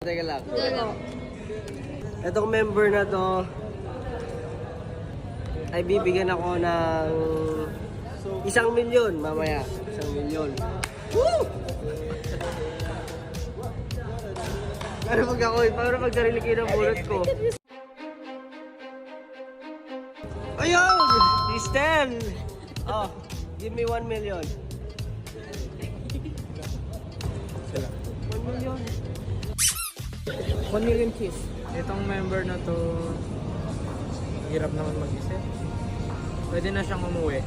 Teka lang. Go. Itong member na to ay bibigyan ako ng 1,000,000 mamaya. 1,000,000. Woo! Paano pag narinig kayo ng bulot ko? Ayun! Kristen! Oh, give me 1,000,000. 1,000,000. 1,000,000 kiss. Itong member na to, hirap naman mag-isip. Pwede na siyang umuwi.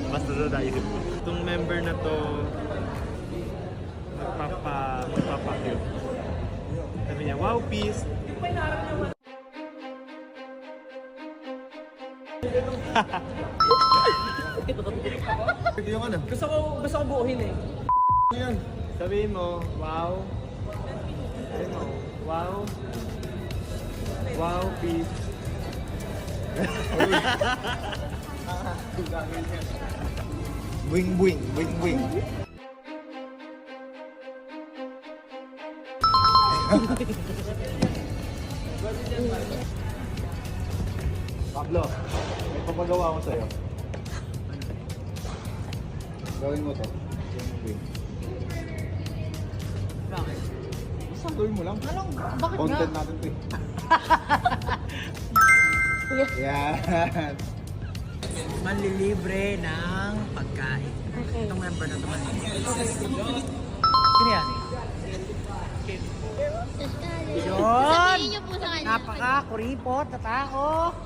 Basta na naisip ko. Itong member na to, magpapa-cute. Sabi niya, wow, peace. Yung ano? Gusto ko buuhin eh. Yan. Sabihin mo, wow. Sabihin mo, wow. Wow, peace. Buing buing, buing buing. Pablo, may papagawa ko sa'yo. Gawin mo to. Buing buing. Bakit? Basta gawin mo lang. Bakit Content natin to eh. Yan. Manlilibre ng pagkain. Itong member na ito manlilibre. Sino yan? Sabihin niyo po sa kanya. Napaka-kuripot na tao.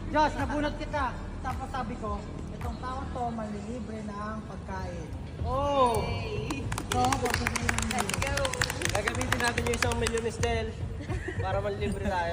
Josh, nabunot kita. Tapos sabi ko, itong tao to manlilibre ng pagkain. Oh! So, Gagamitin natin yung 1,000,000 ni Stel para manlibre tayo.